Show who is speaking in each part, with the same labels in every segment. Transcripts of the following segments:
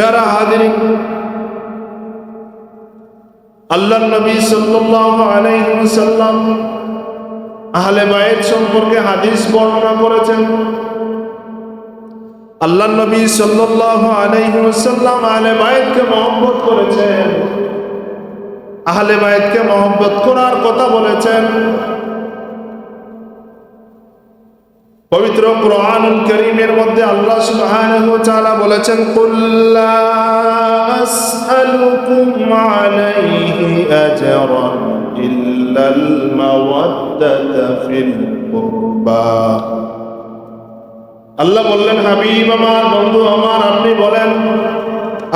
Speaker 1: প্যারা হাজিরিন, আল্লাহর নবী সাল্লাল্লাহু আলাইহি ওয়াসাল্লাম আহলে বাইত সম্পর্কে হাদিস বর্ণনা করেছেন। আল্লাহর নবী সাল্লাল্লাহু আলাইহি ওয়াসাল্লাম আহলে বাইতকে মহব্বত করেছেন, আহলে বাইতকে মহব্বত করার কথা বলেছেন। পবিত্র কুরআনুল কারীমের মধ্যে আল্লাহ সুবহানাহু ওয়া তাআলা বলেছেন, কুল লা আসআলুকুম আলাইহি আজরান ইল্লাল মাওয়াদ্দাতা ফিল কুরবা। আল্লাহ বললেন, হাবিব আমার, বন্ধু আমার, আপনি বলেন,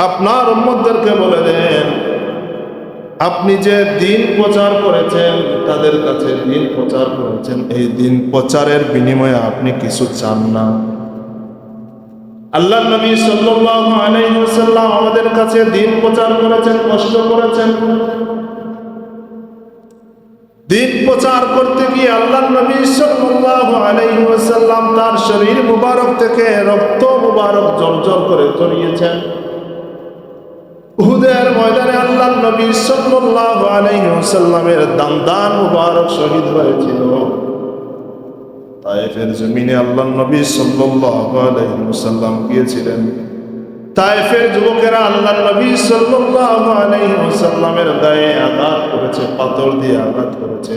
Speaker 1: আপনার উম্মতদেরকে বলে দেন, আপনি যে দিন প্রচার করেছেন, তাদের কাছে দিন প্রচার করেছেন, এই দিন প্রচারের বিনিময়ে আপনি কিছু চান না। আল্লাহর নবী সাল্লাল্লাহু আলাইহি ওয়াসাল্লাম আমাদের কাছে দিন প্রচার করেছেন, কষ্ট করেছেন। দিন প্রচার করতে গিয়ে আল্লাহর নবী সাল্লাল্লাহু আলাইহি ওয়াসাল্লাম তার শরীর মুবারক থেকে রক্ত মুবারক ঝরঝর করে ঝরিয়েছেন। উহুদের ময়দানে আল্লাহর নবী সাল্লাল্লাহু আলাইহি ওয়াসাল্লামের দান মুবারক শহীদ হয়েছিল। তায়েফের জমিনে আল্লাহর নবী সাল্লাল্লাহু আলাইহি ওয়াসাল্লাম গিয়েছিলেন। তায়েফের যুবকেরা আল্লাহর নবী সাল্লাল্লাহু আলাইহি ওয়াসাল্লামের গায়ে আঘাত করেছে, পাথর দিয়ে আঘাত করেছে।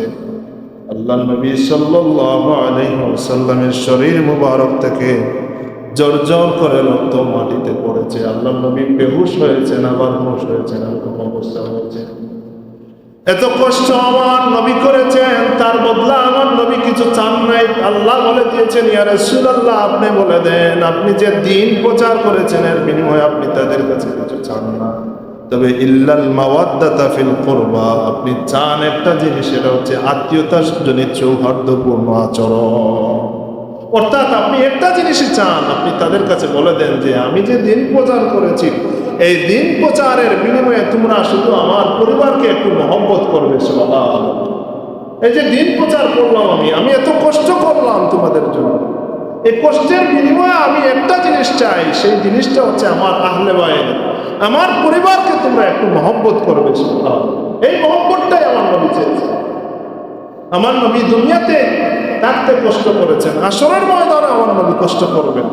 Speaker 1: আল্লাহর নবী সাল্লাল্লাহু আলাইহি ওয়াসাল্লামের শরীর মুবারক থেকে জর্জর করে রক্ত মাটিতে পড়েছে। আল্লাহর নবী বেহুশ হয়েছেন, আবার হুঁশ হয়েছেন, এরকম অবস্থা হয়েছে। এত কষ্ট আমার নবী করেছেন, তার বদলা আমার নবী কিছু চান নাই। আল্লাহ বলে দিয়েছেন, ইয়া রাসূলুল্লাহ, আপনি বলে দেন, আপনি যে দিন প্রচার করেছেন এর বিনিময়ে আপনি তাদের কাছে কিছু চান না, তবে ইল্লাল মাওয়াদ্দাতা ফিল কুরবা, আপনি চান একটা জিনিস, সেটা হচ্ছে আত্মীয়তার জনিত সৌহার্দ্যপূর্ণ আচরণ। অর্থাৎ আপনি একটা জিনিসই চান, আপনি তাদের কাছে বলে দেন যে আমি যে দিন প্রচার করেছি, এই দিন প্রচারের বিনিময়ে তোমরা শুধু আমার পরিবারকে একটু মহব্বত করবে। সুবহানাল্লাহ, এই যে দিন প্রচার করলাম, আমি এত কষ্ট করলাম তোমাদের জন্য, এই কষ্টের বিনিময়ে আমি একটা জিনিস চাই, সেই জিনিসটা হচ্ছে আমার আহলে বাইত, আমার পরিবারকে তোমরা একটু মহব্বত করবে। সুবহানাল্লাহ, এই মহব্বতটাই আমার নবী চেয়েছে। আমার নবী দুনিয়াতে থাকতে কষ্ট করেছেন, হাশরের ময়দানে আমার নবী কষ্ট করবেন।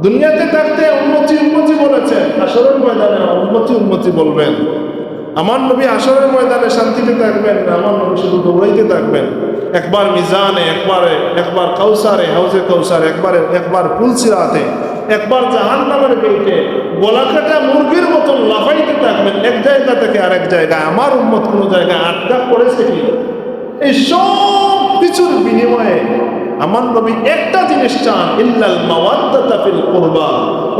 Speaker 1: দুনিয়াতে থাকতে উম্মতি উম্মতি বলেছেন, হাশরের ময়দানে উম্মতি উম্মতি বলবেন। আমার নবী হাশরের ময়দানে শান্তিতে থাকবেন না, আমার নবী শুধু দৌড়াইতে থাকবেন। একবার মিজানে, একবার কাউসারে, হাউজে কাউসার, একবার ফুলসিরাতে, একবার জাহান্নামের গেটে গলা কাটা মুরগির মতন লাফাইতে থাকবেন এক জায়গা থেকে আরেক জায়গায়। আমার উম্মত কোনো জায়গায় আটকা পড়েছে কি? এই সব কিছুর বিনিময়ে আমার নবী একটা জিনিস চান, ইল্লাল মাওয়াদ্দাতা ফিল কুরবা,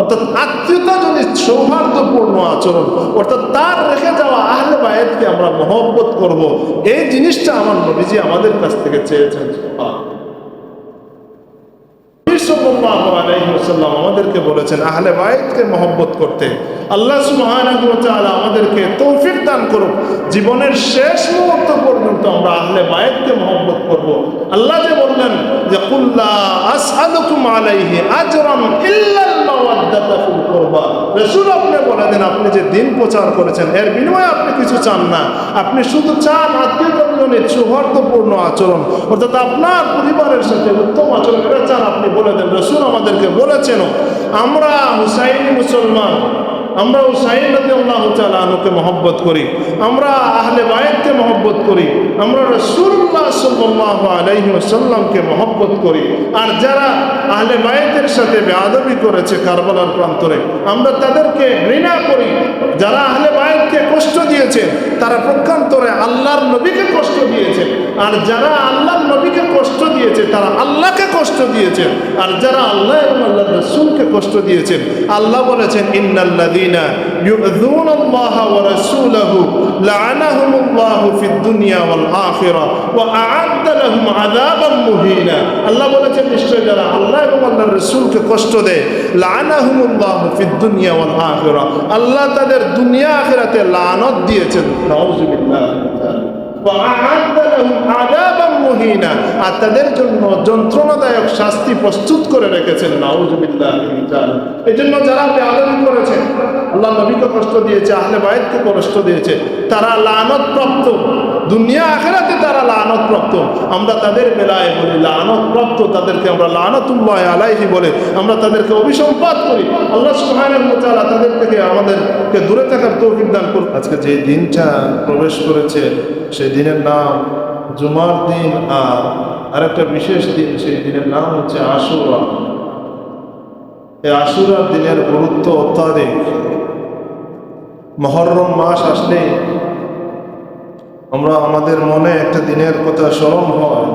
Speaker 1: অর্থাৎ আত্মীয়তাজনিত সৌহার্দ্যপূর্ণ আচরণ, অর্থাৎ তার রেখে যাওয়া আহলে বাইতকে আমরা মহব্বত করব, এই জিনিসটা আমার নবীজি আমাদের কাছ থেকে চেয়েছেন। সাল্লাল্লাহু আলাইহি ওয়াসাল্লাম আমাদেরকে বলেছেন আহলে বাইতকে মহব্বত করতে। আল্লাহ সুবহানাহু ওয়া তাআলা আমাদেরকে তৌফিক দান করুক, জীবনের শেষ মুহূর্ত পর্যন্ত আমরা আহলে বাইতকে মহব্বত করব। আল্লাহ যে বললেন যে কুল লা আসআলুকুম আলাইহি আজরান ইল্লাল মাওয়াদ্দাতা ফিল কুরবা, রাসূল আপনি বলে দেন, আপনি যে দিন প্রচার করেছেন এর বিনিময়ে আপনি কিছু চান না, আপনি শুধু চান আত্মীয়তাজনিত সৌহার্দ্যপূর্ণ আচরণ, অর্থাৎ আপনার পরিবারের সাথে উত্তম আচরণ, এটা চান। আপনি বলে দেন, রাসূল আমাদেরকে বলেছেন, আমরা হুসাইনি মুসলমান, আমরা হুসাইন রাদিয়াল্লাহু তাআলা আনহুকে মহব্বত করি, আমরা আহলে বাইতকে মহব্বত করি, আমরা রাসূলুল্লাহ সাল্লাল্লাহু আলাইহি ওয়াসাল্লামকে মহব্বত করি। আর যারা আহলে বাইতের সাথে বেয়াদবি করেছে কারবালার প্রান্তরে, আমরা তাদেরকে ঘৃণা করি। যারা আহলে বাইতকে কষ্ট দিয়েছে তারা প্রকান্তরে আল্লাহর নবীকে কষ্ট দিয়েছে, আর যারা আল্লাহর নবীকে কষ্ট দিয়েছে তারা আল্লাহকে কষ্ট দিয়েছে। আর যারা আল্লাহ এবং আল্লাহর রাসূলকে কষ্ট দিয়েছেন, আল্লাহ বলেছেন ইন্নাল্লাযীনা ইউযুনাল্লাহা ওয়া রাসূলাহু লা'আনাহুমুল্লাহু ফিদ দুনিয়া ওয়াল আখিরাহ ওয়া আ'আদ্দা লাহুম আযাবান মুহিনা। আল্লাহ বলেছেন, নিশ্চয় যারা আল্লাহ এবং আল্লাহর রাসূলকে কষ্ট দেয়, লা'আনাহুমুল্লাহু ফিদ দুনিয়া ওয়াল আখিরাহ, আল্লাহ তাদের দুনিয়া আখিরাতে লানত দিয়েছেন। নাউযুবিল্লাহ। আর তাদের জন্য যন্ত্রণাদায়ক শাস্তি প্রস্তুত করে রেখেছেন। নাউযুবিল্লাহ। এই জন্য যারা বেয়াদবি করেছেন, আল্লাহ নবীকে কষ্ট দিয়েছে, আহলে বাইতকে কষ্ট দিয়েছে, তারা লানত-প্রাপ্ত, দুনিয়া আখিরাতে তারা লানত-প্রাপ্ত। আমরা তাদের বেলায় বলি লানত-প্রাপ্ত, তাদেরকে আমরা লানাতুল্লাহ আলাইহি বলে আমরা তাদেরকে অভিসম্পাত করি। আল্লাহ সুবহানাহু ওয়া তাআলা তাদের থেকে আমাদেরকে দূরে থাকার তৌফিক দান করুন। আজকে যে দিনটা প্রবেশ করেছে সেই দিনের নাম জুমার দিন, আর আরেকটা বিশেষ দিন, সেই দিনের নাম হচ্ছে আশুরা। এই আশুরার দিনের গুরুত্ব অত্যাধিক। মুহররম মাস আসলে আমরা আমাদের মনে একটা দিনের কথা স্মরণ হয়,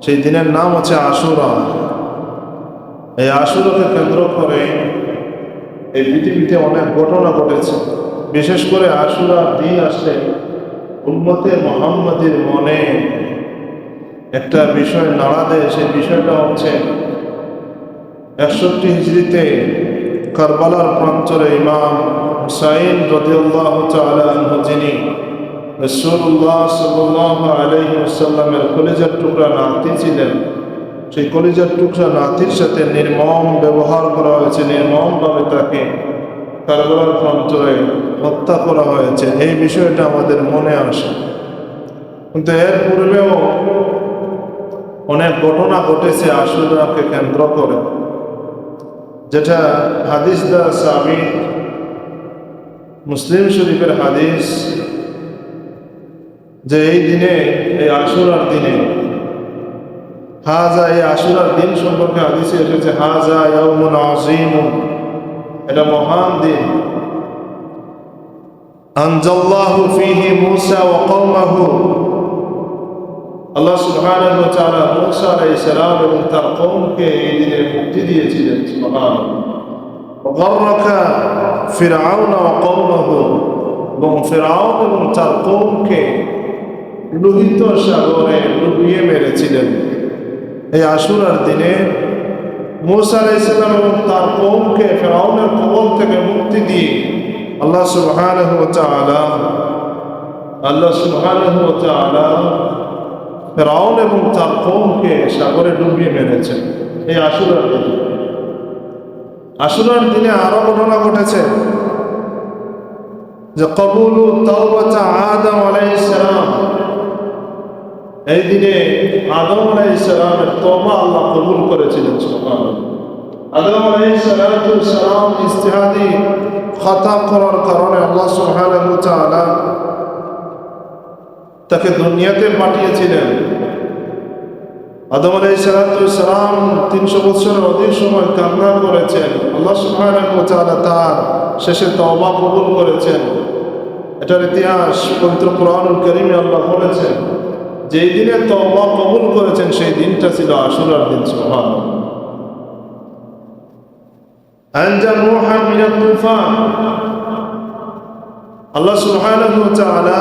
Speaker 1: সেই দিনের নাম হচ্ছে আশুরা। এই আশুরাকে কেন্দ্র করে এই পৃথিবীতে অনেক ঘটনা ঘটেছে। বিশেষ করে আশুরার দিন আসলে উম্মতে মুহাম্মাদের মনে একটা বিষয় নাড়া দেয়। সেই বিষয়টা হচ্ছে 61 হিজরিতে কারবালার প্রান্তরে ইমাম হুসাইন রাদিয়াল্লাহু তাআলা আনহু, যিনি রাসূলুল্লাহ সাল্লাল্লাহু আলাইহি ওয়াসাল্লামের কলিজার টুকরা নাতি ছিলেন, সেই কলিজার টুকরা নাতির সাথে নির্মম ব্যবহার করা হয়েছে, নির্মমভাবে তাকে কারবালার প্রান্তরে হত্যা করা হয়েছে। এই বিষয়টা আমাদের মনে আসে, কিন্তু এর পূর্বেও অনেক ঘটনা ঘটেছে আশুরাকে কেন্দ্র করে, যেটা হাদিস দ্বারা সাবিত। মুসলিম শরীফের হাদিস যে এই দিনে, এই আশুরার দিনে, হাজা, এই আশুরার দিন সম্পর্কে হাদিসে এসেছে হাজা ইয়াউমুন আযীমুন, এটা মহান দিন। আনজাল্লাহু ফীহি মূসা ওয়া কওমাহু, আল্লাহ সুবহানাহু ওয়া তাআলা মূসা আলাইহিস সালাম এবং তার কওমকে এই দিনে মুক্তি দিয়েছিলেন। সুবহানাল্লাহ। ওয়া গাররাকা ফিরআউন ওয়া কওমাহু, এবং ফিরআউন এবং তার কওমকে লোহিত সাগরে ডুবিয়ে মেরেছিলেন। এই আশুরার দিনে মূসা আলাইহিস সালাম এবং তার কওমকে ফিরআউনের কবল থেকে মুক্তি দিয়ে আল্লাহ সুবহানাহু ওয়া তাআলা ফিরআউন এবং তার কওমকে সাগরে ডুবিয়ে মেরেছেন এই আশুরার দিনে। আশুরার দিনে আরো ঘটনা ঘটেছে, যে কবুলু তাওবাতা আদম আলাইহিস সালাম, এই দিনে আদম আলাইহিস সালামের তওবা আল্লাহ কবুল করেছিলেন। সুবহানাল্লাহ। আদম আলাইহিস সালাম ইজতিহাদি খাতা করার কারণে আল্লাহ সুবহানাহু ওয়া তাআলা তাকে দুনিয়াতে পাঠিয়েছিলেন। আদম আলাইহিস সালাম 300 বছরের অধিক সময় কান্না করেছেন। আল্লাহ সুবহানাহু ওয়া তাআলা তার শেষে তওবা কবুল করেছেন। এটার ইতিহাস পবিত্র কোরআনুল কারীমে আল্লাহ বলেছেন, যেই দিনে তওবা কবুল করেছেন সেই দিনটা ছিল আশুরার দিন। সুবহানাল্লাহ। আনজা নূহা মিনাত তুফান, আল্লাহ সুবহানাহু ওয়া তাআলা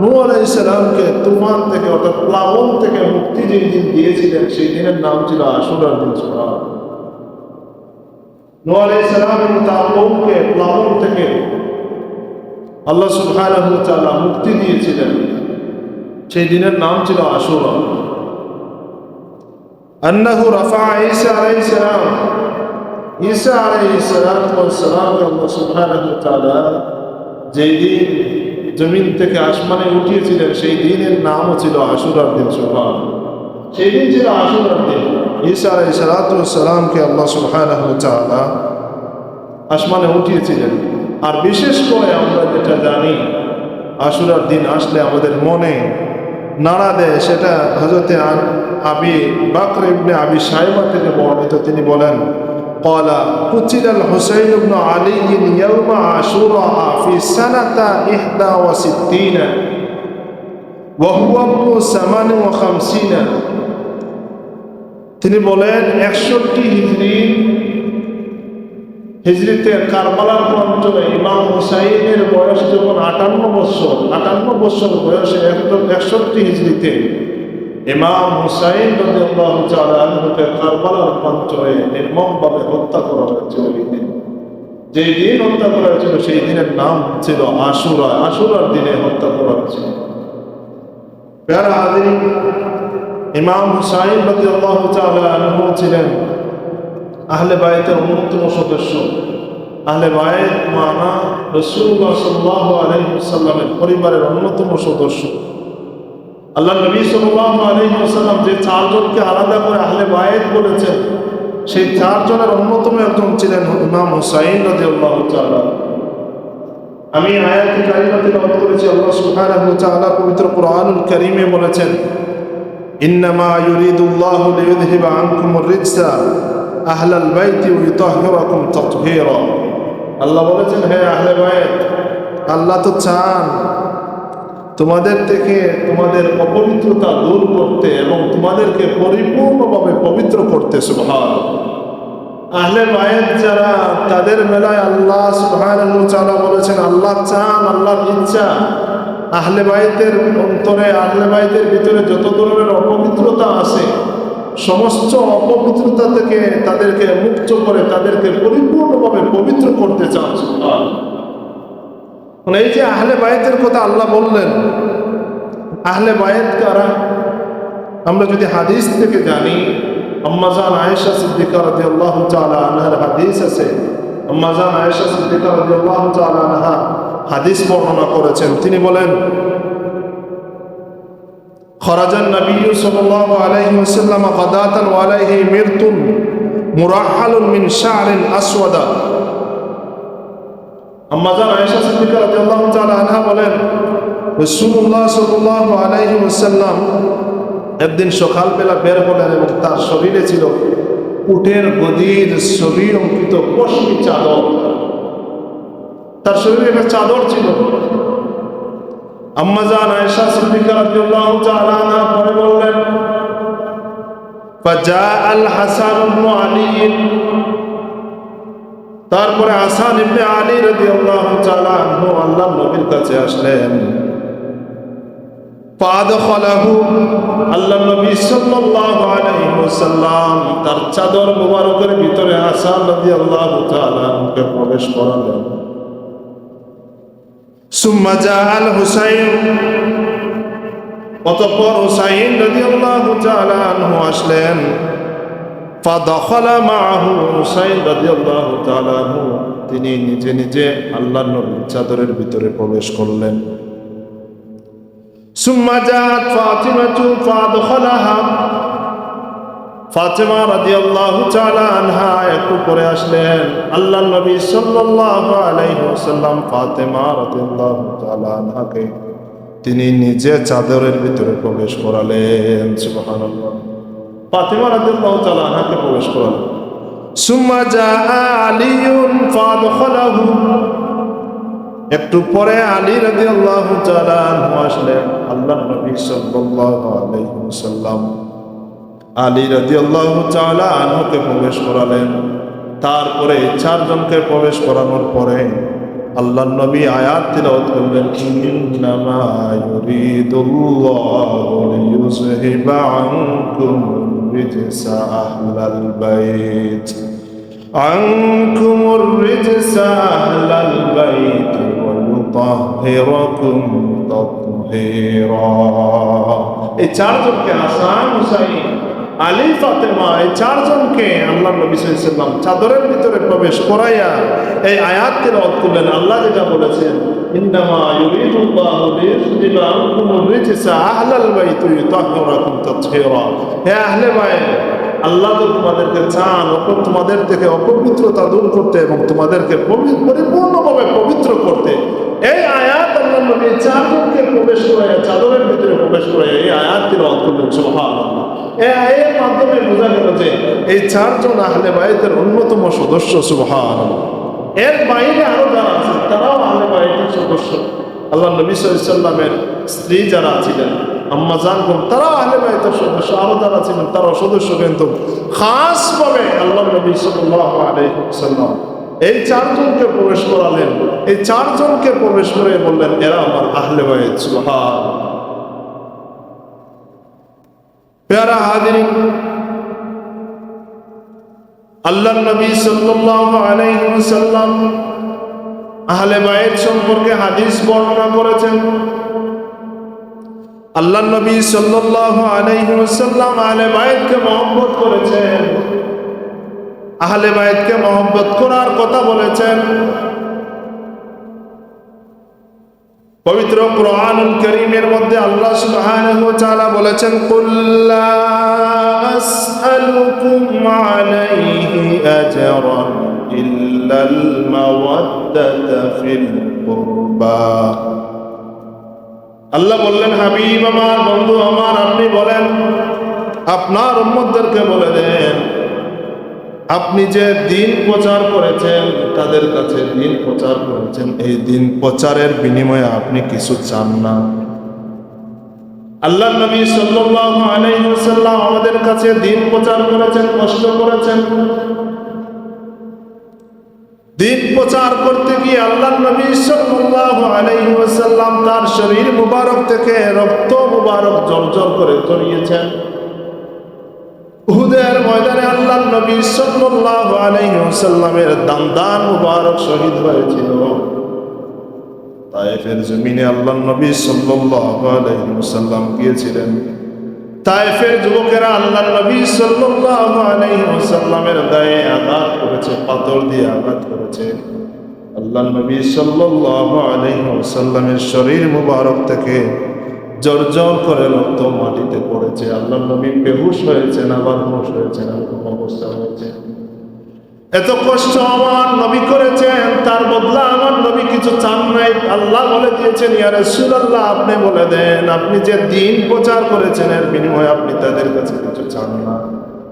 Speaker 1: নূহ আলাইহিস সালামকে তুফান থেকে, অর্থাৎ প্লাবন থেকে মুক্তি যেই দিন দিয়েছিলেন সেই দিনের নাম ছিল আশুরার দিন। সুবহানাল্লাহ। নূহ আলাইহিস সালাম এবং তার কওমকে প্লাবন থেকে আল্লাহ সুবহানাহু ওয়া তাআলা মুক্তি দিয়েছিলেন, সেই দিনের নাম ছিল আশুরা। আন্নাহু রাফা ঈসা আলাইহিস সালাম, ঈসা আলাইহিস সালামকে আল্লাহ সুবহানাহু ওয়া তাআলা যেই দিন জমিন থেকে আসমানে উঠিয়েছিলেন সেই দিনের নামও ছিল আশুরার দিন। সুবহানাল্লাহ। সেই দিন ছিল আশুরার দিন। ঈসা আলাইহিস সালামকে আল্লাহ সুবহানাহু ওয়া তাআলা আসমানে উঠিয়েছিলেন। আর বিশেষ করে আমরা যেটা জানি, আশুরার দিন আসলে আমাদের মনে নাড়া দেয়, সেটা হযরতে আবি বকর ইবনে আবি শাইবা থেকে বর্ণিত। তিনি বলেন, قال قتل الحسين بن علي يوم عاشوراء في سنة 61 وهو ابن 58। তিনি বলেন 61 হিজরিতে কারবালার প্রান্তরে ইমাম হুসাইনের বয়স যখন 58 বছর বয়সে 61 হিজরিতে ইমাম হুসাইন রাদিয়াল্লাহু তাআলা আনহুকে কারবালার প্রান্তরে নির্মমভাবে হত্যা করা হয়েছিল। যেই দিন হত্যা করা হয়েছিল সেই দিনের নাম ছিল আশুরা। আশুরার দিনে হত্যা করা হয়েছিল। প্যারা হাজিরিন, ইমাম হুসাইন রাদিয়াল্লাহু তাআলা আনহু ছিলেন আহলে বাইতের অন্যতম সদস্য। আহলে বায়েত মানা রাসূলুল্লাহ সাল্লাল্লাহু আলাইহি ওয়াসাল্লামের পরিবারের অন্যতম সদস্য। আল্লাহ নবী সাল্লাল্লাহু আলাইহি ওয়াসাল্লাম যে চারজনকে আলাদা করে আহলে বায়েত বলেছেন, সেই চারজনের অন্যতম একজন ছিলেন ইমাম হুসাইন রাদিয়াল্লাহু তাআলা। আমি আয়াতে কারিমা তেলাওয়াত করেছি। আল্লাহ সুবহানাহু ওয়া তাআলা পবিত্র কোরআনুল কারীমে বলেছেন, ইন্নামা ইউরিদুল্লাহু লিইউযহিবা আনকুমুর রিজসা আহলাল বাইতি ওয়া ইউতাহহিরাকুম তাতহীরা। আল্লাহ বলেছেন, হে আহলে বায়েত, আল্লাহ তো চান তোমাদের থেকে তোমাদের অপবিত্রতা দূর করতে এবং তোমাদেরকে পরিপূর্ণভাবে পবিত্র করতে। সুবহানাল্লাহ। আহলে বায়েত যারা, তাদের বেলায় আল্লাহ সুবহানাহু ওয়া তাআলা বলেছেন, আল্লাহ চান, আল্লাহর ইচ্ছা আহলে বায়েতের অন্তরে, আহলে বায়েতের ভিতরে যত ধরনের অপবিত্রতা আছে, সমস্ত অপবিত্রতা থেকে তাদেরকে মুক্ত করে তাদেরকে পরিপূর্ণভাবে পবিত্র করতে চান। সুবহানাল্লাহ। এই যে আহলে বায়েতের কথা আল্লাহ বললেন, আহলে বায়েত কারা? আমরা যদি হাদিস থেকে জানি, আম্মা জান আয়েশা সিদ্দিকা রাদিয়াল্লাহু তাআলা আনহার হাদিস আছে। আম্মা জান আয়েশা সিদ্দিকা রাদিয়াল্লাহু তাআলা আনহা হাদিস বর্ণনা করেছেন। তিনি বলেন, খরাজান নবী সাল্লাল্লাহু আলাইহি ওয়াসাল্লাম গাদাতান ওয়া আলাইহি মিরতুন মুরাহহালুন মিন শা'রিন আসওয়াদা। আম্মা জান আয়েশা সিদ্দিকা রাদিয়াল্লাহু তাআলা আনহা বলেন, রাসূলুল্লাহ সাল্লাল্লাহু আলাইহি ওয়াসাল্লাম একদিন সকালবেলা বের হলেন এবং তার শরীরে ছিল উটের গদির ছবি অঙ্কিত পশমি চাদর। তার শরীরে একটা চাদর ছিল। আম্মা জান আয়েশা সিদ্দিকা রাদিয়াল্লাহু তাআলা আনহা পরে বললেন, ফাজাআল হাসান ইবনে আলী, তারপরে হাসান ইবনে আলী রাদিয়াল্লাহু তাআলা আনহু আল্লাহর নবীর কাছে আসলেন। ফাদখালাহু, আল্লাহর নবী সাল্লাল্লাহু আলাইহি ওয়াসাল্লাম তার চাদর মুবারকের ভিতরে হাসান রাদিয়াল্লাহু তাআলা আনহুকে প্রবেশ করালেন। সুম্মা জাআল হুসাইন, অতঃপর হুসাইন রাদিয়াল্লাহু তাআলা আনহু আসলেন। ফাদখালা মাআহু, হুসাইন রাদিয়াল্লাহু তাআলা আনহু তিনি নিজে নিজে আল্লাহর নবীর চাদরের ভিতরে প্রবেশ করলেন। সুম্মা জাআত ফাতিমাতু ফাদখালাহা, ফাতিমা রাদিয়াল্লাহু তাআলা আনহা একটু পরে আসলেন। আল্লাহর নবী সাল্লাল্লাহু আলাইহি ওয়াসাল্লাম ফাতিমা রাদিয়াল্লাহু তাআলা আনহাকে তিনি নিজে চাদরের ভিতরে প্রবেশ করালেন। সুবহানাল্লাহ। ফাতিমা রাদিয়াল্লাহু তাআলা আনহাকে প্রবেশ করালেন। সুম্মা জাআ আলিয়ুন ফাদখালাহু, একটু পরে আলী রাদিয়াল্লাহু তাআলা আনহু আসলেন। আল্লাহর নবী সাল্লাল্লাহু আলাইহি ওয়াসাল্লাম আলী রাদিয়াল্লাহু তাআলা আনহুকে প্রবেশ করালেন। তারপরে চারজনকে প্রবেশ করানোর পরে আল্লাহর নবী আয়াত তিলাওয়াত করলেন, ইন্নামা ইউরিদুল্লাহু লিইউযহিবা আনকুম রিজসা আহলাল বাইত, আনকুমুর রিজসা আহলাল বাইত ওয়া ইউতাহহিরাকুম তাতহীরা। এই চারজনকে, হাসান, হুসাইন, আলী, ফাতেমা, এই চারজনকে আল্লাহর নবী সাল্লাল্লাহু আলাইহি ওয়াসাল্লাম চাদরের ভিতরে প্রবেশ করাইয়া এই আয়াত তিলাওয়াত করলেন। আল্লাহ যেটা বলেছেন, ইন্নামা ইউরিদুল্লাহু লিইউযহিবা আনকুমুর রিজসা আহলাল বাইত ওয়া ইউতাহহিরাকুম তাতহীরা। হে আহলে বাইত, আল্লাহ তো তোমাদেরকে চান তোমাদের থেকে অপবিত্রতা দূর করতে এবং তোমাদেরকে পরিপূর্ণভাবে পবিত্র করতে। এই আয়াত আল্লাহর নবী চারজনকে প্রবেশ করাইয়া, চাদরের ভিতরে প্রবেশ করাইয়া এই আয়াত তিলাওয়াত করলেন। সুবহানাল্লাহ। এই আয়াতের মাধ্যমে বোঝা গেল যে এই চারজন আহলে বাইতের অন্যতম সদস্য। সুবহানাল্লাহ। এর বাইরে আরো যারা আছেন তারাও আহলে বাইতের সদস্য। আল্লাহ নবী সাল্লাল্লাহু আলাইহি ওয়াসাল্লামের স্ত্রী যারা ছিলেন, আম্মা জানগণ, তারাও আহলে বাইতের সদস্য। আরো যারা ছিলেন তারাও সদস্য। কিন্তু খাসভাবে আল্লাহ নবী সাল্লাল্লাহু আলাইহি ওয়াসাল্লাম এই চারজনকে প্রবেশ করালেন। এই চারজনকে প্রবেশ করে বললেন, এরা আমার আহলে বাইত। সুবহানাল্লাহ। প্যারা হাজিরিন, আল্লাহর নবী সাল্লাল্লাহু আলাইহি ওয়াসাল্লাম আহলে বাইত সম্পর্কে হাদিস বর্ণনা করেছেন। আল্লাহর নবী সাল্লাল্লাহু আলাইহি ওয়াসাল্লাম আহলে বাইতকে মহব্বত করেছেন। আহলে বায়তকে মহব্বত করার কথা বলেছেন। পবিত্র কুরআনুল কারীমের মধ্যে আল্লাহ সুবহানাহু ওয়া তাআলা বলেছেন, কুল লা আসআলুকুম আলাইহি আজরান ইল্লাল মাওয়াদ্দাতা ফিল কুরবা। আল্লাহ বললেন, হাবিব আমার, বন্ধু আমার, আপনি বলেন, আপনার উম্মতদেরকে বলে দেন, আপনি যে দিন প্রচার করেছেন, তাদের কাছে দিন প্রচার করেছেন, এই দিন প্রচারের বিনিময়ে আপনি কিছু চান না। আল্লাহ নবী সাল্লাল্লাহু আলাইহি ওয়াসাল্লাম আমাদের কাছে দিন প্রচার করেছেন, কষ্ট করেছেন। দিন প্রচার করতে গিয়ে আল্লাহ নবী সাল্লাল্লাহু আলাইহি ওয়াসাল্লাম তার শরীর মুবারক থেকে রক্ত মুবারক ঝরঝর করে ঝরিয়েছেন। উহুদের ময়দানে আল্লাহ নবী সাল্লাল্লাহু আলাইহি ওয়াসাল্লামের দান্দান মুবারক শহীদ হয়েছিল। তায়েফের জমিনে আল্লাহ নবী সাল্লাল্লাহু আলাইহি ওয়াসাল্লাম গিয়েছিলেন। তায়েফের যুবকেরা আল্লাহ নবী সাল্লাল্লাহু আলাইহি ওয়াসাল্লামের গায়ে আঘাত করেছে, পাথর দিয়ে আঘাত করেছে। আল্লাহ নবী সাল্লাল্লাহু আলাইহি ওয়াসাল্লামের শরীর মুবারক থেকে জর্জর করে রক্ত মাটিতে পড়েছে। আল্লাহ নবী বেহুশ হয়েছেন, আবার হুঁশ হয়েছেন, এরকম অবস্থা হয়েছে। এত কষ্ট আমার নবী করেছেন, তার বদলা আমার নবী কিছু চান নাই। আল্লাহ বলে দিয়েছেন, ইয়া রাসূলুল্লাহ, আপনি বলে দেন, আপনি যে দিন প্রচার করেছেন এর বিনিময়ে আপনি তাদের কাছে কিছু চান না,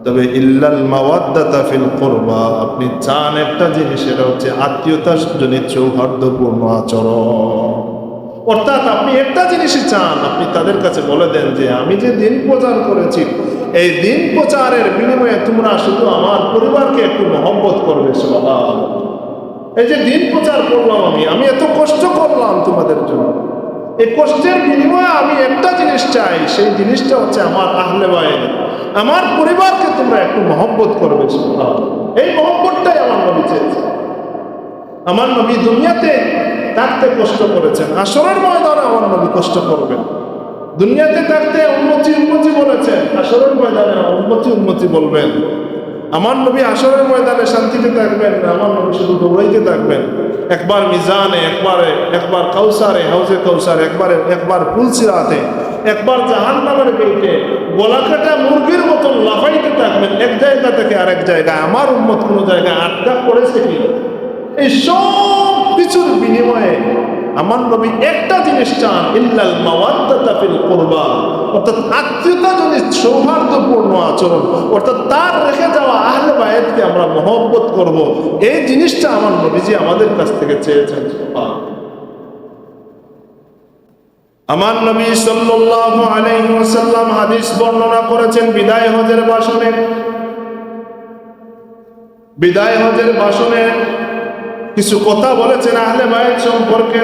Speaker 1: তবে ইল্লাল মাওয়াদ্দাতা ফিল কুরবা, আপনি চান একটা জিনিস, সেটা হচ্ছে আত্মীয়তার জনিত সৌহার্দ্যপূর্ণ আচরণ। অর্থাৎ আপনি একটা জিনিসই চান, আপনি তাদের কাছে বলে দেন যে আমি যে দিন প্রচার করেছি, এই দিন প্রচারের বিনিময়ে তোমরা শুধু আমার পরিবারকে একটু মহব্বত করবে। সুবহানাল্লাহ, এই যে দিন প্রচার করলাম, আমি এত কষ্ট করলাম তোমাদের জন্য, এই কষ্টের বিনিময়ে আমি একটা জিনিস চাই, সেই জিনিসটা হচ্ছে আমার আহলে বায়ত, আমার পরিবারকে তোমরা একটু মহব্বত করবে। সুবহানাল্লাহ, এই মহব্বতটাই আমার নবী চেয়েছে। আমার নবী দুনিয়াতে থাকতে কষ্ট করেছেন, হাশরের ময়দানে আমার নবী কষ্ট করবেন। দুনিয়াতে থাকতে উম্মতি উম্মতি বলেছেন, হাশরের ময়দানে উম্মতি উম্মতি বলবেন। আমার নবী হাশরের ময়দানে শান্তিতে থাকবেন না, আমার নবী শুধু দৌড়াইতে থাকবেন। একবার মিজানে, একবার কাউসারে, হাউজে কাউসার, একবার পুলসিরাতে, একবার জাহান্নামের গেটে গলা কাটা মুরগির মতন লাফাইতে থাকবেন এক জায়গা থেকে আরেক জায়গায়। আমার উম্মত কোনো জায়গায় আটকা পড়েছে কি? এই সব কিছুর বিনিময়ে আমার নবী একটা জিনিস চান, ইল্লাল মাওয়াদ্দাতা ফিল কুরবা, অর্থাৎ আত্মীয়তা জনিত সৌহার্দ্যপূর্ণ আচরণ, অর্থাৎ তার রেখে যাওয়া আহলে বায়তকে আমরা মহব্বত করব, এই জিনিসটা আমার নবীজি আমাদের কাছ থেকে চেয়েছেন। আমার নবী সাল্লাল্লাহু আলাইহি ওয়াসাল্লাম হাদিস বর্ণনা করেছেন বিদায় হজের ভাষণে। বিদায় হজের ভাষণে কিছু কথা বলেছেন আহলে বায়ত সম্পর্কে।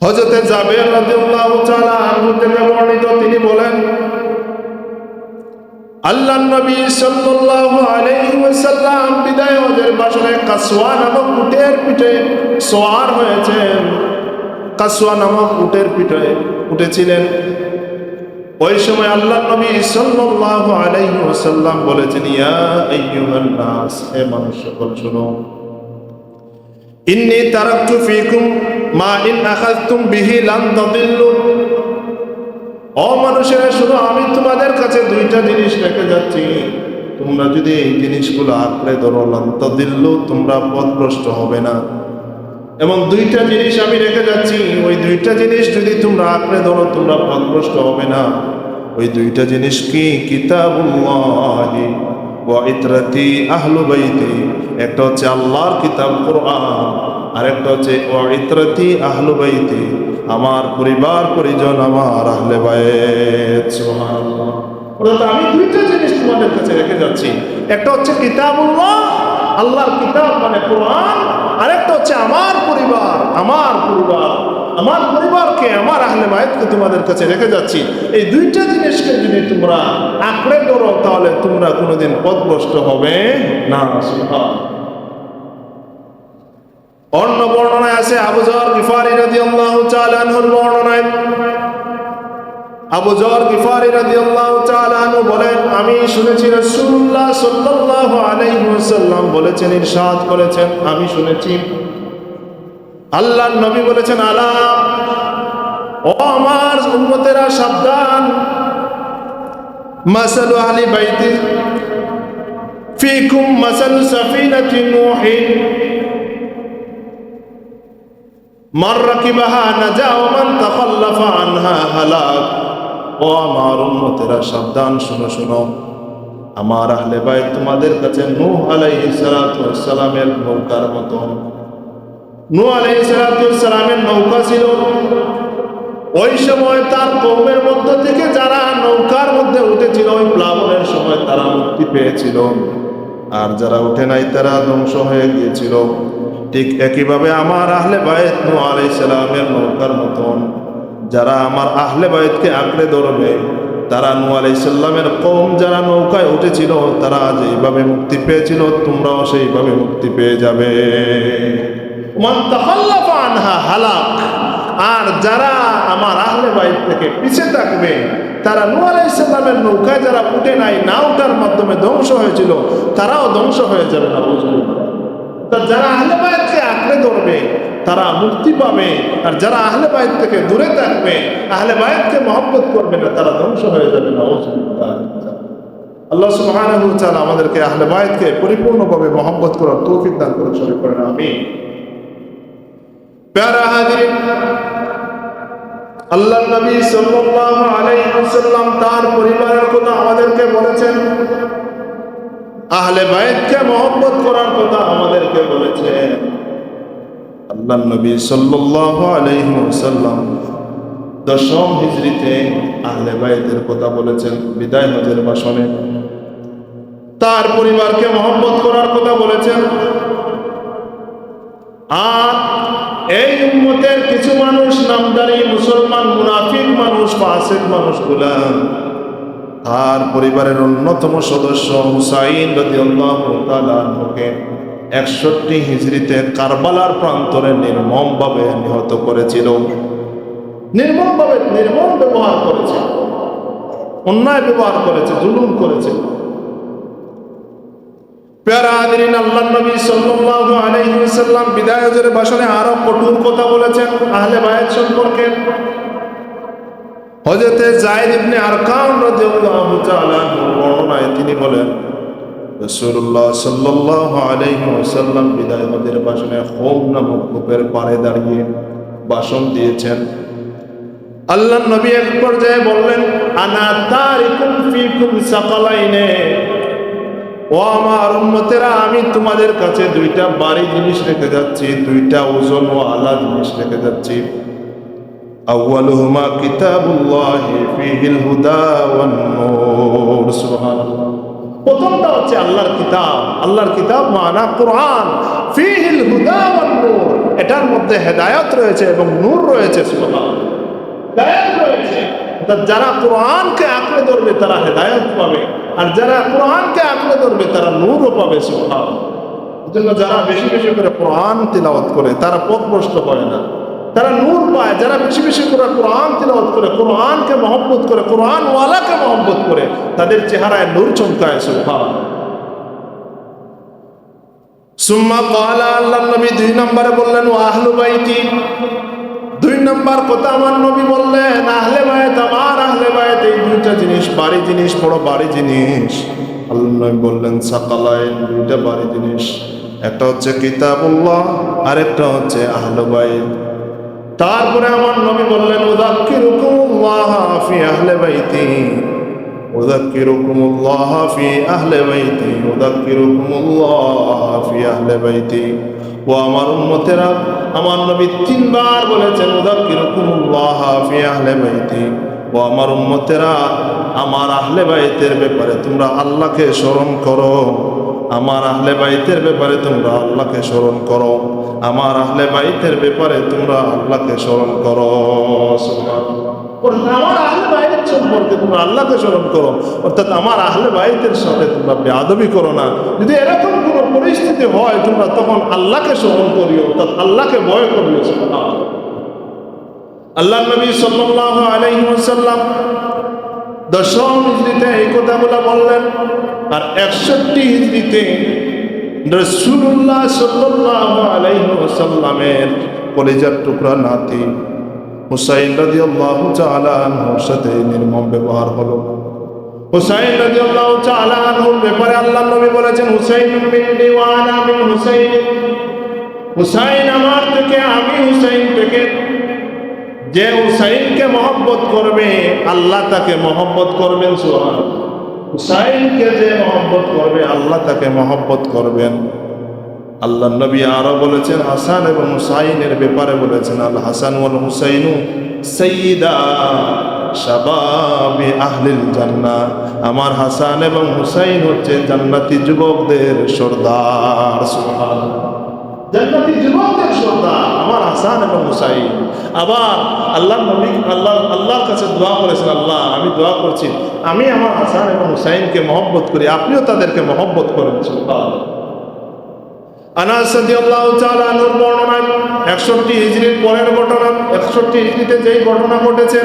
Speaker 1: হযরতে জাবের রাদিয়াল্লাহু তাআলা আনহু থেকে বর্ণিত, তিনি বলেন, আল্লাহর নবী সাল্লাল্লাহু আলাইহি ওয়াসাল্লাম বিদায় হজের ভাষণে কাসওয়া নামক উটের পিঠে সওয়ার হয়েছেন। কাসওয়া নামক উটের পিঠে উঠেছিলেন। ওই সময় আল্লাহর নবী সাল্লাল্লাহু আলাইহি ওয়াসাল্লাম বলেছেন, ইয়া আইয়ুহান নাস, হে মানুষ সকল শুনো, ইন্নী তারাকতু ফীকুম মা ইন আখাযতুম বিহি লান তাদিল্লু। ও মানুষেরা শুনো, আমি তোমাদের কাছে দুইটা জিনিস রেখে যাচ্ছি, তোমরা যদি এই জিনিসগুলো আঁকড়ে ধরো, লান তাদিল্লু, তোমরা পথভ্রষ্ট হবে না। এবং দুইটা জিনিস আমি রেখে যাচ্ছি, ওই দুইটা জিনিস যদি তোমরা আঁকড়ে ধরো, তোমরা পথভ্রষ্ট হবে না। ওই দুইটা জিনিস কি? কিতাবুল্লাহি ওয়া ইতরাতি আহলু বাইতি, একটা হচ্ছে আল্লাহর কিতাব কোরআন, আর একটা হচ্ছে ওয়া ইতরাতি আহলু বাইতি, আমার পরিবার পরিজন, আমার আহলে বায়ত। সুবহানাল্লাহ, অর্থাৎ আমি দুইটা জিনিস তোমাদের কাছে রেখে যাচ্ছি, একটা হচ্ছে কিতাবুল্লাহ, আল্লাহর কিতাব মানে কোরআন, আরেকটা হচ্ছে আমার পরিবার, আমার পরিবারকে, আমার আহলে বায়তকে তোমাদের কাছে রেখে যাচ্ছি। এই দুইটা জিনিসকে যদি তোমরা আঁকড়ে ধরো, তাহলে তোমরা কোনোদিন পথভ্রষ্ট হবে না। অন্য বর্ণনায় আছে, আবু যর গিফারি রাদিয়াল্লাহু তাআলা আনহুর বর্ণনায়, আবু যর গিফারি রাদিয়াল্লাহু তাআলা আনহু বলেন, আমি শুনেছি রাসূলুল্লাহ সাল্লাল্লাহু আলাইহি ওয়াসাল্লাম বলেছেন, ইরশাদ করেছেন, আমি শুনেছি আল্লাহর নবী বলেছেন, আলা, ও আমার উম্মতেরা সাবধান, মাসালু আহলি বাইতি ফিকুম মাসালু সাফিনাতি নূহিন মান রাকিবাহা নাজা ওয়া মান তাখাল্লাফা আনহা হালাক। ও আমার উম্মতেরা সাবধান, শুনো শুনো, আমার আহলে বাইত তোমাদের কাছে নূহ আলাইহিস সালাতু ওয়াস সালামের নৌকার মতো। নূহ আলাইহিস সালাতু ওয়াস সালামের নৌকা ছিল, ওই সময় তার কওমের মধ্য থেকে যারা নৌকার মধ্যে উঠেছিল ওই প্লাবনের সময় তারা মুক্তি পেয়েছিল, আর যারা উঠে নাই তারা ধ্বংস হয়ে গিয়েছিল। ঠিক একইভাবে আমার আহলে বাইত নূহ আলাইহিস সালামের নৌকার মতন, যারা আমার আহলে বাইতকে আঁকড়ে ধরবে, তারা নূহ আলাইহিস সালামের কওম যারা নৌকায় উঠেছিল তারা যেইভাবে মুক্তি পেয়েছিল তোমরাও সেইভাবে মুক্তি পেয়ে যাবে। মান তাখাল্লাফা আনহা হালাক। আর যারা আমার আহলে বাইত থেকে পিছিয়ে থাকবে, তারা নূহ আলাইহিস সালামের নৌকায় যারা উঠে নাই, না উঠার মাধ্যমে ধ্বংস হয়েছিল, তারাও ধ্বংস হয়ে যাবে না। যারা আহলে বাইতকে আঁকড়ে ধরবে তারা মুক্তি পাবে, আর যারা আহলে বাইত থেকে দূরে থাকবে, আহলে বাইতকে মহব্বত করবে না, তারা ধ্বংস হয়ে যাবে না। আল্লাহ সুবহানাহু ওয়া তাআলা আমাদেরকে আহলে বাইতকে পরিপূর্ণভাবে মহব্বত করার তৌফিক দান করুন, শরীফ করেন আমিন। প্যারা হাজিরিন, আল্লাহর নবী সাল্লাল্লাহু আলাইহি ওয়াসাল্লাম তার পরিবারের কথা আমাদেরকে বলেছেন, আহলে বাইতকে মহব্বত করার কথা আমাদেরকে বলেছেন। আল্লাহর নবী সাল্লাল্লাহু আলাইহি ওয়াসাল্লাম 10ম হিজরিতে আহলে বাইতের কথা বলেছেন বিদায় হজের ভাষণে। তার পরিবারকে মহব্বত করার কথা বলেছেন। আর এই উম্মতের কিছু মানুষ নামদারি মুসলমান, মুনাফিক মানুষ, ফাসিক মানুষগুলা তার পরিবারের অন্যতম সদস্য হুসাইন রাদিয়াল্লাহু তাআলা আনহুকে 61 হিজরিতে কারবালার প্রান্তরে নির্মমভাবে নিহত করেছিল। নির্মম ব্যবহার করেছে, অন্যায় ব্যবহার করেছে, জুলুম করেছে। প্যারা হাজিরিন, আল্লাহর নবী সাল্লাল্লাহু আলাইহি ওয়াসাল্লাম বিদায় হজের ভাষণে আরো কঠোর কথা বলেছেন আহলে বাইত সম্পর্কে। হযরতে যায়েদ ইবনে আরকাম রাদিয়াল্লাহু তাআলা বর্ণনায় তিনি বলেন, রাসূলুল্লাহ সাল্লাল্লাহু আলাইহি ওয়াসাল্লাম বিদায় হজের ভাষণে হোম নামক কূপের পাড়ে দাঁড়িয়ে ভাষণ দিয়েছেন। আল্লাহর নবী এক পর্যায়ে বললেন, আনা তারিকুম ফিকুম সাকালাইনে, ও আমার উম্মতেরা, আমি তোমাদের কাছে দুইটা ভারী জিনিস রেখে যাচ্ছি, দুইটা ওজনওয়ালা জিনিস রেখে যাচ্ছি। আউয়ালুহুমা কিতাবুল্লাহি ফীহিল হুদা ওয়ান নূর। সুবহানাল্লাহ। প্রথমটা হচ্ছে আল্লাহর কিতাব। আল্লাহর কিতাব মানা কোরআন। ফীহিল হুদা ওয়ান নূর, এটার মধ্যে হেদায়েত রয়েছে এবং নূর রয়েছে। সুবহানাল্লাহ। হেদায়েত রয়েছে, যারা কোরআনকে আঁকড়ে ধরবে তারা হেদায়েত পাবে, আর যারা কোরআনকে আঁকড়ে ধরবে তারা নূরও পাবে। সুবহানাল্লাহ। এজন্য যারা বেশি বেশি করে কোরআন তিলাওয়াত করে তারা পথভ্রষ্ট হয় না, তারা নূর পায়। যারা বেশি বেশি করে কোরআন তিলাওয়াত করে, কোরআনকে মহব্বত করে, কোরআন ওয়ালাকে মহব্বত করে, তাদের চেহারায় নূর চমকায়। সুবহানাল্লাহ। সুম্মা ক্বালা, আল্লাহর নবী 2 নম্বরে বললেন, ওয়া আহলু বাইতি। 2 নম্বর কথা আমার নবী বললেন, আহলে বাইত, আমার আহলে বাইত, এই দুইটা জিনিস ভারী জিনিস, বড় ভারী জিনিস। আল্লাহর নবী বললেন, সাকালাইন, দুইটা ভারী জিনিস, একটা হচ্ছে কিতাবুল্লাহ আর একটা হচ্ছে আহলে বাইত। তারপরে আমার নবী বললেন, উযাক্কিরুকুমুল্লাহ ফি আহলে বাইতি, উযাক্কিরুকুমুল্লাহ ফি আহলে বাইতি, উযাক্কিরুকুমুল্লাহ ফি আহলে বাইতি। ও আমার উম্মতেরা, আমার নবী 3 বার বলেছেন, উযাক্কিরুকুমুল্লাহ ফি আহলে বাইতি। ও আমার উম্মতেরা, আমার আহলে বাইতের ব্যাপারে তোমরা আল্লাহকে স্মরণ করো। আমার আহলে বাইতের ব্যাপারে তোমরা আল্লাহকে স্মরণ করো। আমার আহলে বাইতের ব্যাপারে তোমরা আল্লাহকে স্মরণ করো। সুবহানাল্লাহ। আমার আহলে বাইত সম্পর্কে তোমরা আল্লাহকে স্মরণ করো, অর্থাৎ আমার আহলে বাইতের সাথে তোমরা বেয়াদবি করো না। যদি এরকম কোনো পরিস্থিতি হয় তোমরা তখন আল্লাহকে স্মরণ করিও, অর্থাৎ আল্লাহকে ভয় করিও। সুবহানাল্লাহ। আল্লাহ নবী সাল্লাল্লাহু আলাইহি ওয়াসাল্লাম 10 হিজরিতে এই কথাগুলো বললেন, আর 61 হিজরিতে রাসূলুল্লাহ সাল্লাল্লাহু আলাইহি ওয়াসাল্লামের কলিজার টুকরা নাতি হুসাইন রাদিয়াল্লাহু তাআলা আনহুর সাথে নির্মম ব্যবহার হলো। হুসাইন রাদিয়াল্লাহু তাআলা আনহুর ব্যাপারে আল্লাহর নবী বলেছেন, হুসাইন মিন্নি ওয়া আনা মিন হুসাইন, হুসাইন আমার থেকে, আমি হুসাইন থেকে। যে হুসাইনকে মহব্বত করবে আল্লাহ তাকে মহব্বত করবেন। সুবহানাল্লাহ। হুসাইনকে যে মহব্বত করবে আল্লাহ তাকে মহব্বত করবেন। আল্লাহ নবী আরো বলেছেন হাসান এবং হুসাইনের ব্যাপারে বলেছেন, আল হাসান ওয়াল হুসাইনু সাইয়্যিদা শাবাবি আহলিল জান্নাহ, আমার হাসান এবং হুসাইন হচ্ছে জান্নাতি যুবকদের সর্দার। সুবহানাল্লাহ। জান্নাতি যুবকদের সর্দার আমার হাসান এবং হুসাইন। আবার আল্লাহ নবী আল্লাহর কাছে দোয়া করেছেন, আল্লাহ আমি দোয়া করছি আমি আমার হাসান এবং হুসাইনকে মহব্বত করি, আপনিও তাদেরকে মহব্বত করেন। সুবহানাল্লাহ। আনাস রাদিয়াল্লাহু তাআলা আনহুর বর্ণনা, 61 হিজরির পরের ঘটনা, 61 হিজরিতে যেই ঘটনা ঘটেছে,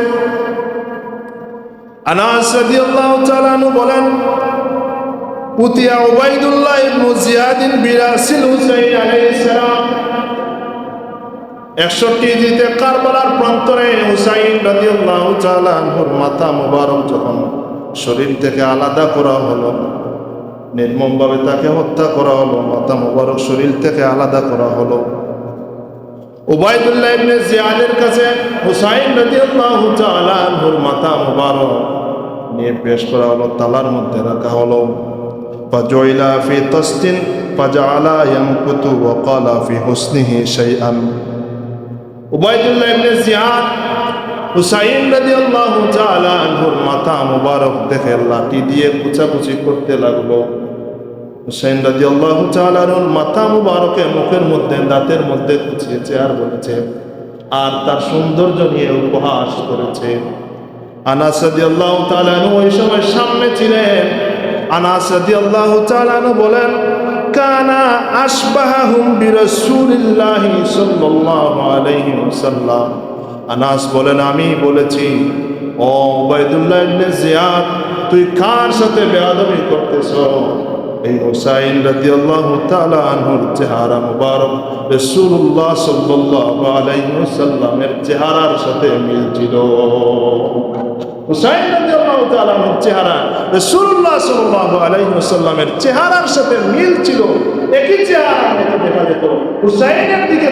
Speaker 1: আনাস রাদিয়াল্লাহু তাআলা আনহু বলেন, উতিয়া উবাইদুল্লাহ ইবনে জিয়াদ বিরাসিল হুসাইন আলাইহিস সালাম। 61 হিজরিতে কারবালার প্রান্তরে হুসাইন রাদিয়াল্লাহু তাআলা আনহুর মাথা মুবারক যখন শরীর থেকে আলাদা করা হলো, নির্মমভাবে তাকে হত্যা করা হলো, মাথা মুবারক শরীর থেকে আলাদা করা হলো। উবাইদুল্লাহ ইবনে জিয়াদের কাছে হুসাইন রাদিয়াল্লাহু তাআলা আনহুর মাথা মুবারক নিয়ে পেশ করা হলো, তালার মধ্যে রাখা হলো। ফাজুইলা ফি তাসতিন ফাজআলা ইয়ামকুতু ওয়া ক্বালা ফি হুসনিহি শাইআন। উবাইদুল্লাহ ইবনে জিয়াদ হুসাইন রাদিয়াল্লাহু তাআলা আনহুর মাথা মুবারক দেখে লাঠি দিয়ে কুচাকুচি করতে লাগলো। হুসাইন রাদিয়াল্লাহু তাআলা আনহুর মাথা মুবারকে মুখের মধ্যে দাঁতের মধ্যে কুচিয়েছে আর বলেছে, আর তার সৌন্দর্য নিয়ে উপহাস করেছে। আনাস রাদিয়াল্লাহু তাআলা আনহু ওই সময় সামনে ছিলেন। আনাস রাদিয়াল্লাহু তাআলা আনহু বলেন, কানা আশবাহুম বিরাসূলিল্লাহি সাল্লাল্লাহু আলাইহি ওয়াসাল্লাম। আনাস বলেন, আমি বলেছি, ও উবাইদুল্লাহ ইবনে জিয়াদ, তুই কার সাথে বেয়াদবি করতেছ? এই হুসাইন রাদিয়াল্লাহু তাআলা আনহুর চেহারা মুবারক রাসূলুল্লাহ সাল্লাল্লাহু আলাইহি ওয়াসাল্লামের চেহারার সাথে মিল ছিল। হুসাইন রাদিয়াল্লাহু তাআলা আনহুর চেহারা রাসূলুল্লাহ সাল্লাল্লাহু আলাইহি ওয়াসাল্লামের চেহারার সাথে মিল ছিল। একই চেহারা দেখা যেত, হুসাইনের দিকে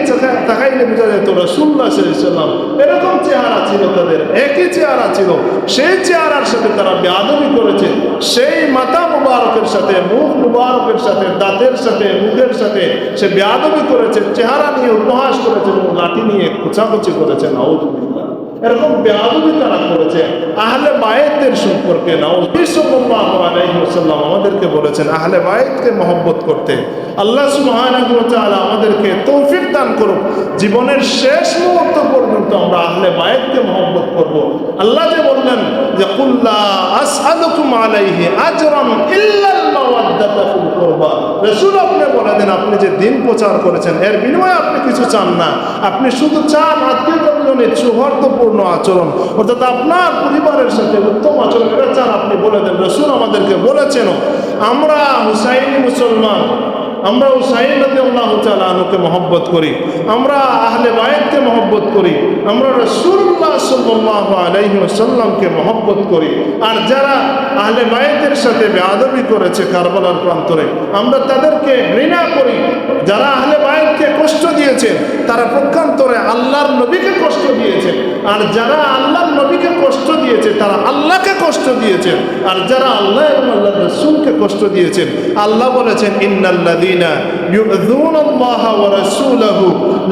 Speaker 1: তাকাইলে বোঝা যেত রাসূলুল্লাহ সাল্লাল্লাহু আলাইহি ওয়াসাল্লাম এরকম চেহারা ছিল তাদের, একই চেহারা ছিল। সেই চেহারার সাথে তারা বেয়াদবি করেছে, সেই মাথা মুবারকের সাথে, মুখ মুবারকের সাথে, দাঁতের সাথে, মুখের সাথে সে বেয়াদবি করেছে, চেহারা নিয়ে উপহাস করেছে এবং লাঠি নিয়ে কুচাকুচি করেছে। নাউযুবিল্লাহ, এরকম বেয়াদবি তারা করেছে আহলে বায়তের সম্পর্কে। নবী সাল্লাল্লাহু আলাইহি ওয়াসাল্লাম আমাদেরকে বলেছেন আহলে বায়তকে মহব্বত করতে। আল্লাহ সুবহানাহু ওয়া তাআলা আমাদেরকে তৌফিক দান করুক, জীবনের শেষ মুহূর্ত পর্যন্ত আমরা আহলে বায়তকে মহব্বত করব। আল্লাহ যে বললেন যে কুল লা আসআলুকুম আলাইহি আজরান ইল্লাল মাওয়াদ্দাতা ফিল কুরবা। রাসূল আপনি বলে দেন, আপনি যে দিন প্রচার করেছেন এর বিনিময়ে আপনি কিছু চান না, আপনি শুধু চান আত্মীয়স্বজনের সৌহার্দ্যপূর্ণ আচরণ, অর্থাৎ আপনার পরিবারের সাথে উত্তম আচরণ, এটা চান। আপনি বলে দেন, রাসূল আমাদেরকে বলেছেন আমরা হুসাইনি মুসলমান, আমরা হুসাইন রাদিয়াল্লাহু তাআলা আনহুকে মহব্বত করি, আমরা আহলে বায়তকে মহব্বত করি, আমরা রাসূলুল্লাহ সাল্লাল্লাহু আলাইহি ওয়াসাল্লামকে মহব্বত করি। আর যারা আহলে বায়তের সাথে বেয়াদবি করেছে কারবালার প্রান্তরে, আমরা তাদেরকে ঘৃণা করি। যারা আহলে বায়তকে কষ্ট দিয়েছে তারা পক্ষান্তরে আল্লাহর নবীকে কষ্ট দিয়েছে, আর যারা আল্লাহর নবীকে কষ্ট দিয়েছে তারা আল্লাহকে কষ্ট দিয়েছে। আর যারা আল্লাহ এবং আল্লাহর রাসূলকে কষ্ট দিয়েছেন, আল্লাহ বলেছেন ইন্নাল্লাযীনা ইউযুনাল্লাহা ওয়া রাসূলাহু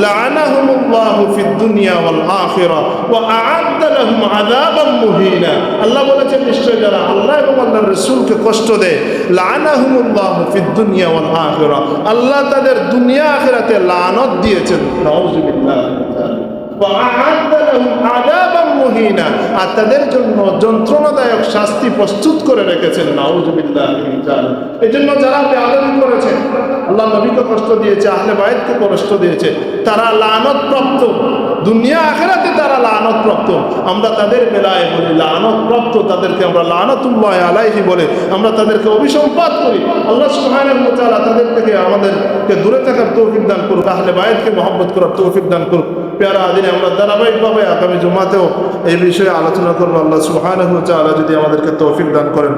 Speaker 1: লা'আনাহুমুল্লাহু ফিদ দুনিয়া ওয়াল আখিরাহ ওয়া আ'আদ্দা লাহুম আযাবাম মুহিনা। আল্লাহ বলেছেন নিশ্চয় যারা আল্লাহ এবং আল্লাহর রাসূলকে কষ্ট দেয়, লা'আনাহুমুল্লাহু ফিদ দুনিয়া ওয়াল আখিরাহ, আল্লাহ তাদের দুনিয়া আখিরাতে লানত দিয়েছেন। নাউযুবিল্লাহ। আর তাদের জন্য যন্ত্রণাদায়ক শাস্তি প্রস্তুত করে রেখেছেন। নাউযুবিল্লাহ। এই জন্য যারা বেয়াদবি করেছে, আল্লাহ নবীকে কষ্ট দিয়েছে, আহলে বায়তকে কষ্ট দিয়েছে, তারা লানত প্রাপ্ত, দুনিয়া আখিরাতে তারা লানত আমরা তাদের বেলায় বলি লানতপ্রাপ্ত, তাদেরকে আমরা লানাতুল্লাহ আলাইহি বলে আমরা তাদেরকে অভিসম্পাত করি। আল্লাহ সুবহানাহু ওয়া তাআলা তাদের থেকে আমাদেরকে দূরে থাকার তৌফিক দান করুক, আহলে বায়তকে মহব্বত করার তৌফিক দান করুক। প্যারা দিনে আমরা ধারাবাহিকভাবে আগামী জুমাতেও এই বিষয়ে আলোচনা করবো। আল্লাহ সুবহানাহু ওয়া তাআলা যদি আমাদেরকে তৌফিক দান করেন।